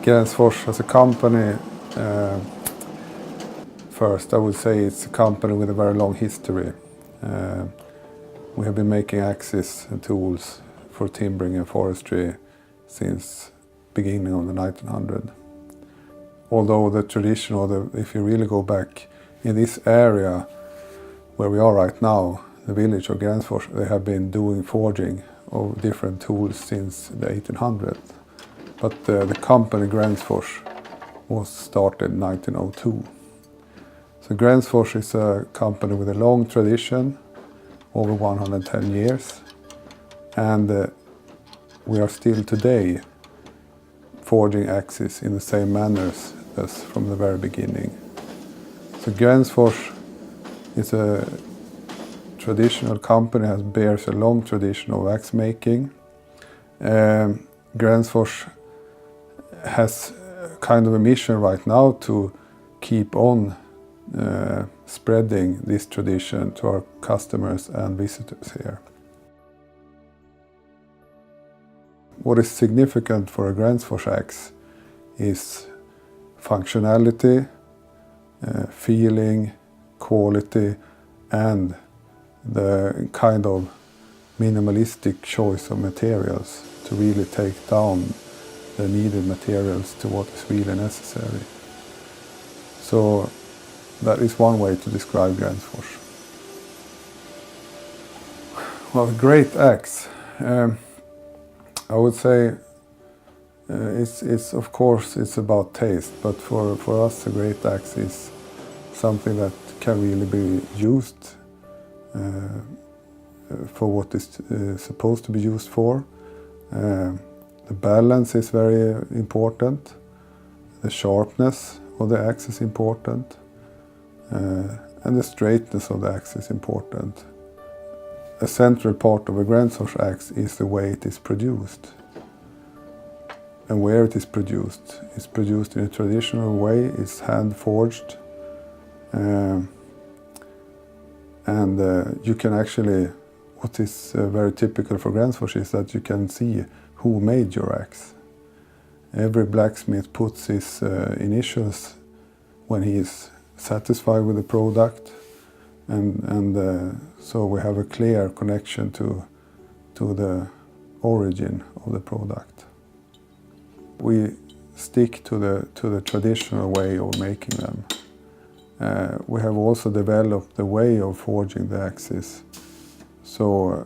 Gränsfors as a company, first I would say it's a company with a very long history. We have been making axes and tools for timbering and forestry since beginning of the 1900s. Although the tradition, if you really go back in this area where we are right now, the village of Gränsfors, they have been doing forging of different tools since the 1800s. But the company Gränsfors was started in 1902. So Gränsfors is a company with a long tradition, over 110 years. And we are still today forging axes in the same manners as from the very beginning. So Gränsfors is a traditional company that bears a long tradition of axe making. Gränsfors has kind of a mission right now to keep on spreading this tradition to our customers and visitors here. What is significant for a Gränsfors axe is functionality, feeling, quality, and the kind of minimalistic choice of materials to really take down the needed materials to what is really necessary. So that is one way to describe Gränsfors. Well, a great axe. I would say it's of course it's about taste, but for us a great axe is something that can really be used for what it's supposed to be used for. The balance is very important. The sharpness of the axe is important. And the straightness of the axe is important. A central part of a Gränsfors axe is the way it is produced. And where it is produced. It's produced in a traditional way, it's hand forged. And you can actually, what is very typical for Gränsfors is that you can see who made your axe. Every blacksmith puts his initials when he is satisfied with the product, and so we have a clear connection to the origin of the product. We stick to the traditional way of making them. We have also developed the way of forging the axes. So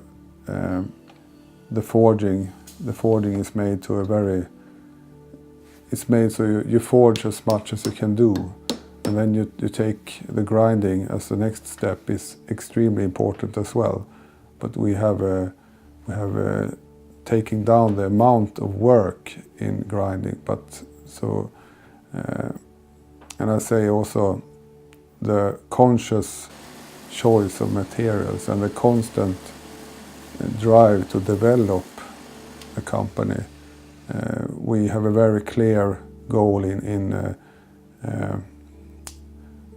the forging is made to a very. It's made so you forge as much as you can do, and then you take the grinding as the next step is extremely important as well. But we have taking down the amount of work in grinding. But so, and I say also the conscious choice of materials and the constant drive to develop a company. We have a very clear goal in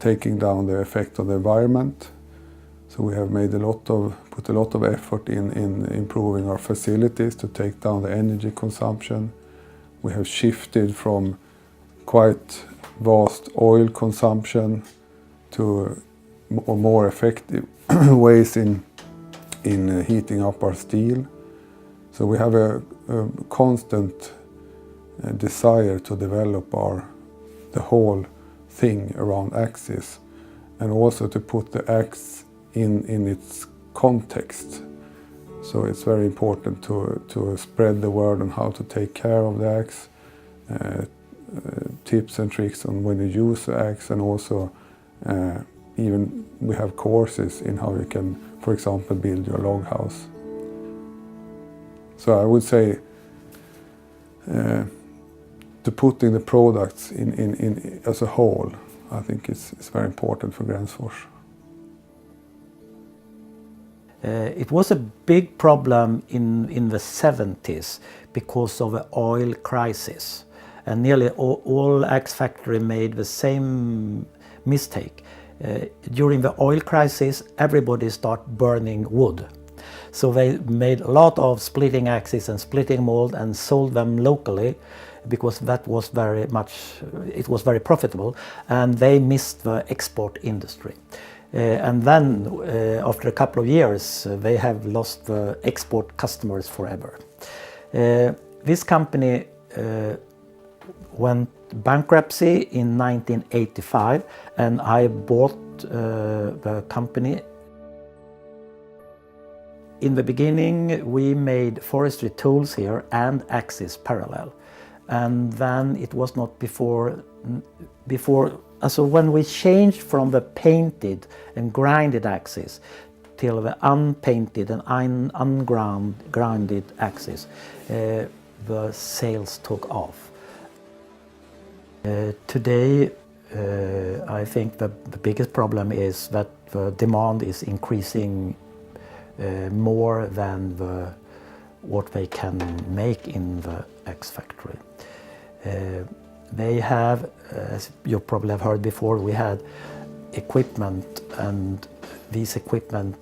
taking down the effect of the environment. So we have put a lot of effort in improving our facilities to take down the energy consumption. We have shifted from quite vast oil consumption to more effective ways in heating up our steel. So we have a constant desire to develop the whole thing around axes, and also to put the axe in its context. So it's very important to spread the word on how to take care of the axe, tips and tricks on when you use the axe, and also even we have courses in how you can, for example, build your log house. So I would say to putting the products in as a whole, I think it's very important for Gränsfors. It was a big problem in the 70s because of the oil crisis, and nearly all axe factories made the same mistake. During the oil crisis, everybody started burning wood. So they made a lot of splitting axes and splitting mold and sold them locally because that was it was very profitable, and they missed the export industry. And then after a couple of years they have lost the export customers forever. This company went bankruptcy in 1985, and I bought the company. In the beginning we made forestry tools here and axes parallel, and then it was not before so when we changed from the painted and grinded axes till the unpainted and ungrinded axes, the sales took off. Today I think the biggest problem is that the demand is increasing more than what they can make in the X factory. They have, as you probably have heard before, we had equipment, and this equipment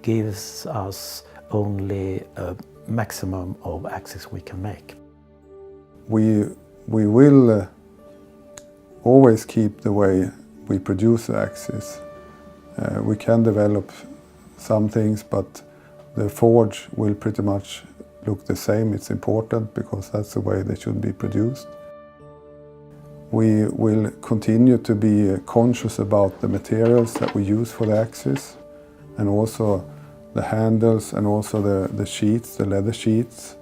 gives us only a maximum of axes we can make. We will always keep the way we produce the axes. We can develop some things, but the forge will pretty much look the same. It's important because that's the way they should be produced. We will continue to be conscious about the materials that we use for the axes, and also the handles, and also the sheets, the leather sheets.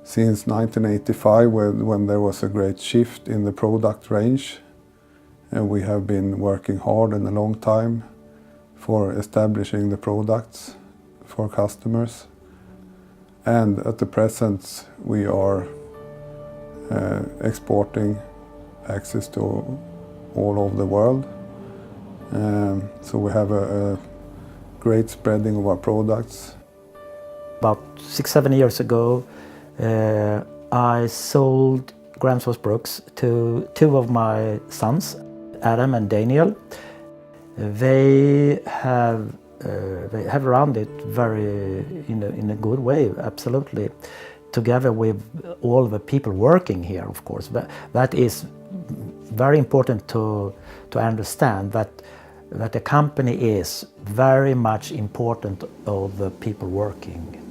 Since 1985, when there was a great shift in the product range, and we have been working hard and a long time for establishing the products for customers. And at the present we are exporting axes to all over the world. So we have a great spreading of our products. About 6-7 years ago I sold Gränsfors Bruks to two of my sons, Adam and Daniel. They have run it in a good way, absolutely, together with all the people working here, of course. But that is very important to understand, that the company is very much important of the people working.